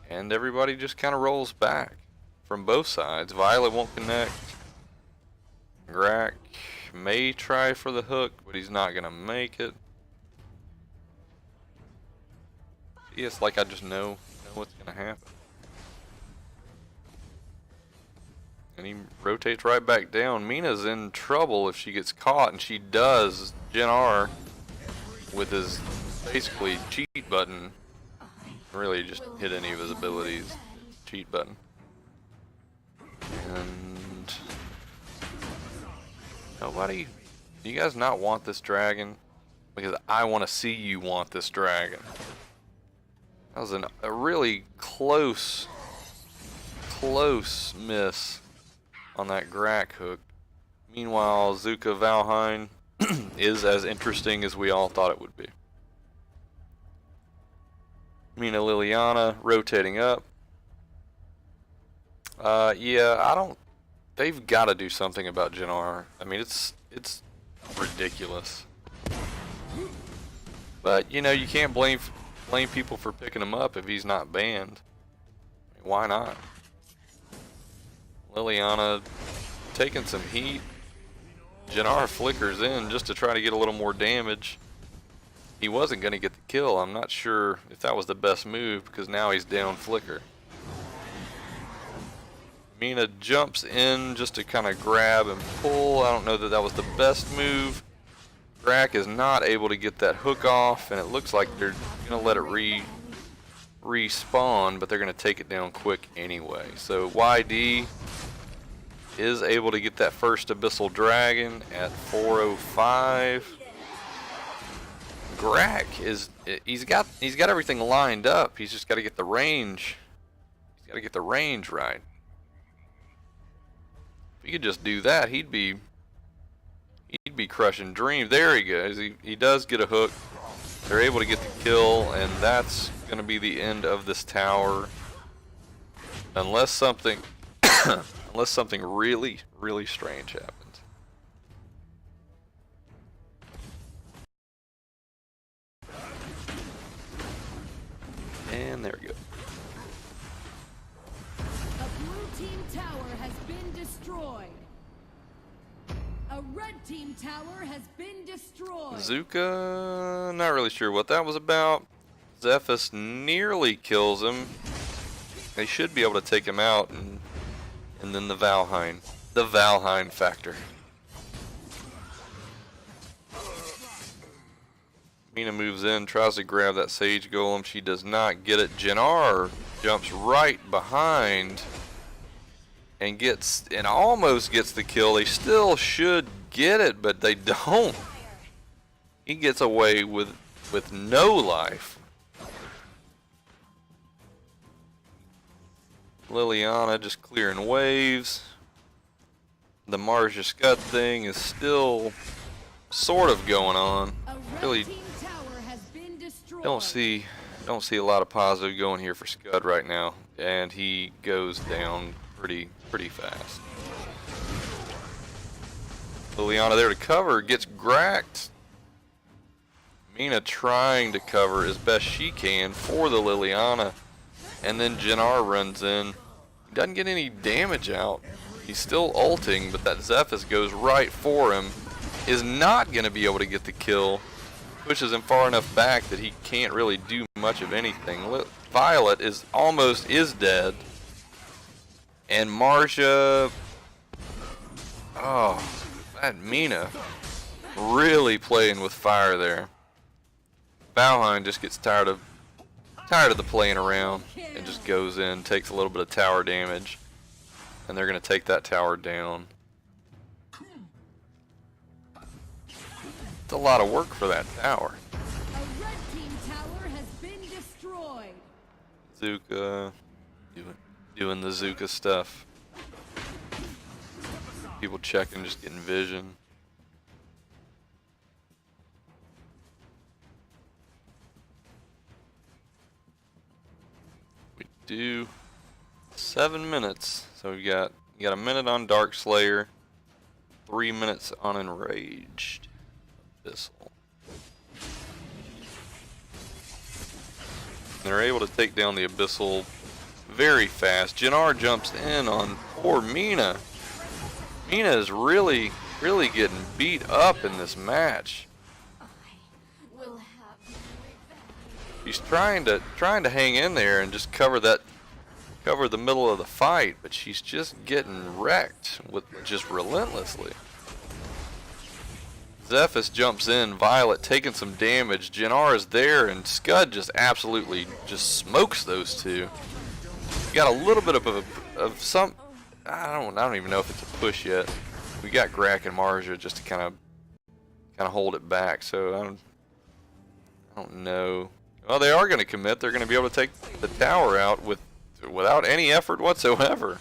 And everybody just kind of rolls back from both sides. Violet won't connect. Grack may try for the hook, but he's not going to make it. It's like I just know what's going to happen. And he rotates right back down. Mina's in trouble if she gets caught, and she does. Jin R with his basically cheat button. Really just hit any of his abilities. Cheat button. And nobody, do you guys not want this dragon? Because I want to see you want this dragon. That was a really close miss on that Grack hook. Meanwhile, Zuka Valheim is as interesting as we all thought it would be. Mina Liliana rotating up. Yeah, they've got to do something about Jin R. I mean, it's ridiculous. But, you can't blame people for picking him up if he's not banned. I mean, why not? Liliana taking some heat. Jin R flickers in just to try to get a little more damage. he wasn't going to get the kill. I'm not sure if that was the best move because now he's down flicker. Mina jumps in just to kind of grab and pull. I don't know that that was the best move. Drac is not able to get that hook off, and it looks like they're going to let it respawn, but they're going to take it down quick anyway. So YD is able to get that first Abyssal Dragon at 405. Grack he's got everything lined up. He's just got to get the range. He's got to get the range right. If he could just do that, he'd be crushing dreams. There he goes. He does get a hook. They're able to get the kill, and that's going to be the end of this tower. Unless something unless something really, really strange happens. And there we go. A blue team tower has been destroyed. A red team tower has been destroyed. Zuka, not really sure what that was about. Zephys nearly kills him. They should be able to take him out, and then the Valheim factor. Mina moves in, tries to grab that Sage Golem. She does not get it. Jinnar jumps right behind and almost gets the kill. They still should get it, but they don't. He gets away with no life. Liliana just clearing waves. The Marja Scud thing is still sort of going on. Really don't see a lot of positive going here for Scud right now, and he goes down pretty fast. Liliana there to cover, gets gracked. Mina trying to cover as best she can for the Liliana, and then Jinnar runs in. He doesn't get any damage out. He's still ulting, but that Zephys goes right for him. Is not going to be able to get the kill. Pushes him far enough back that he can't really do much of anything. Violet is almost dead. And Marja, oh, that Mina really playing with fire there. Valheim just gets tired of the playing around and just goes in, takes a little bit of tower damage, and they're going to take that tower down. It's a lot of work for that tower. A red team tower has been destroyed. Zuka doing the Zuka stuff. People checking, just getting vision. We do 7 minutes, so we got a minute on Dark Slayer, 3 minutes on Enraged. Abyssal. They're able to take down the Abyssal very fast. Jinnar jumps in on poor Mina. Mina is really getting beat up in this match. She's trying to hang in there and just cover the middle of the fight, but she's just getting wrecked just relentlessly. Zephys jumps in, Violet taking some damage, Jinnar is there, and Scud just absolutely just smokes those two. Got a little bit of some, I don't even know if it's a push yet. We got Grack and Marja just to kind of hold it back, so I don't know. Well, they are going to commit. They're going to be able to take the tower out without any effort whatsoever.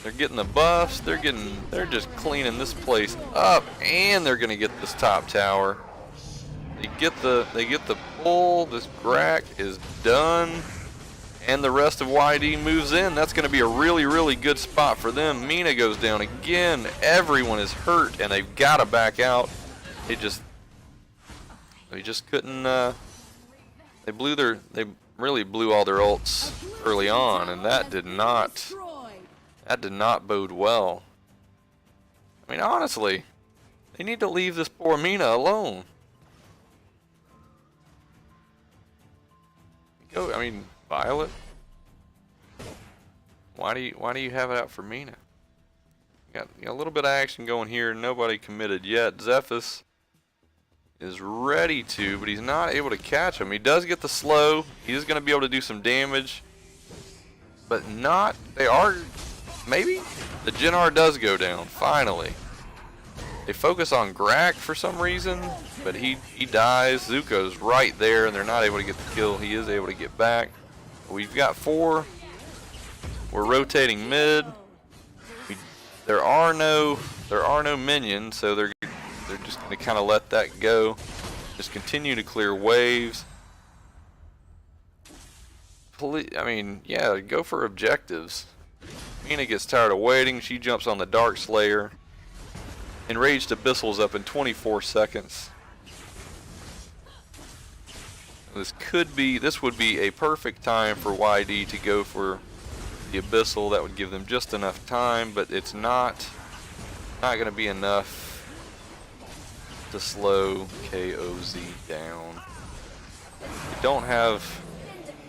They're getting the buffs. They're just cleaning this place up, and they're going to get this top tower. They get the pull. This Grack is done, and the rest of YD moves in. That's going to be a really good spot for them. Mina goes down again. Everyone is hurt, and they've got to back out. They just couldn't. They really blew all their ults early on, and that did not bode well. I mean, honestly, they need to leave this poor Mina alone. go. I mean, Violet. Why do you have it out for Mina? Got a little bit of action going here. Nobody committed yet. Zephyrus is ready to, but he's not able to catch him. He does get the slow. He is going to be able to do some damage, but not. They are. Maybe the Jinnar does go down finally. They focus on Grak for some reason, but he dies. Zuko's right there, and they're not able to get the kill. He is able to get back. We've got 4. We're rotating mid. There are no minions, so they're just going to kind of let that go. Just continue to clear waves. I mean, yeah, go for objectives. Mina gets tired of waiting. She jumps on the Dark Slayer. Enraged Abyssal's up in 24 seconds. This would be a perfect time for YD to go for the Abyssal. That would give them just enough time, but it's not going to be enough to slow KOZ down.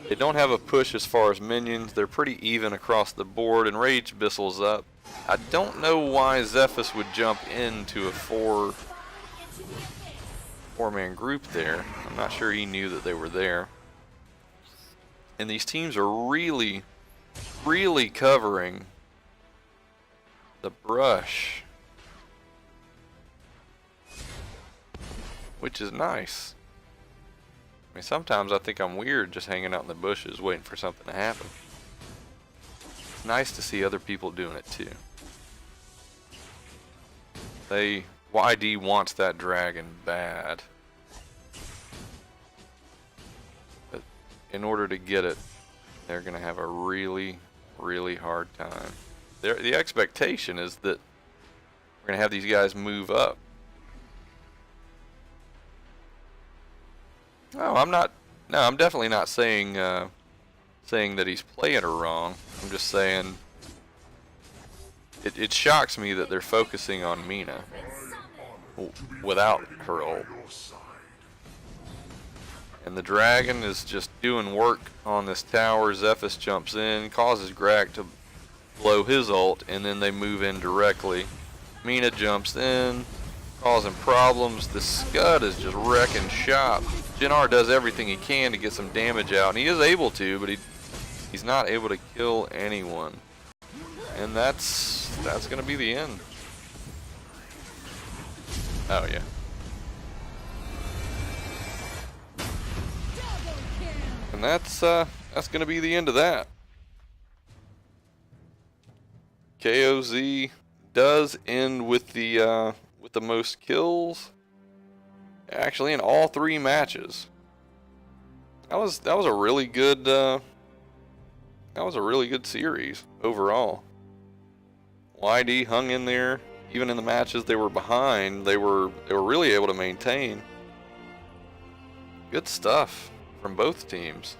They don't have a push as far as minions. They're pretty even across the board. Enraged Abyssal's up. I don't know why Zephyrus would jump into a four-man group there. I'm not sure he knew that they were there. And these teams are really covering the brush, which is nice. I mean, sometimes I think I'm weird just hanging out in the bushes waiting for something to happen. It's nice to see other people doing it too. YD wants that dragon bad, but in order to get it, they're gonna have a really hard time. The expectation is that we're gonna have these guys move up. No, I'm not. No, I'm definitely not saying that he's playing her wrong. I'm just saying it shocks me that they're focusing on Mina without her ult. And the dragon is just doing work on this tower. Zephyrus jumps in, causes Grak to blow his ult, and then they move in directly. Mina jumps in, causing problems. The Scud is just wrecking shop. Jinnar does everything he can to get some damage out, and he is able to, but he's not able to kill anyone. And that's gonna be the end. Oh yeah. And that's gonna be the end of that. KOZ does end with the most kills, actually, in all 3 matches. That was a really good series overall. YD hung in there, even in the matches they were behind. They were really able to maintain. Good stuff from both teams.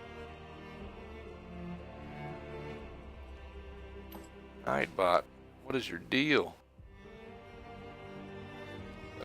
Nightbot, what is your deal?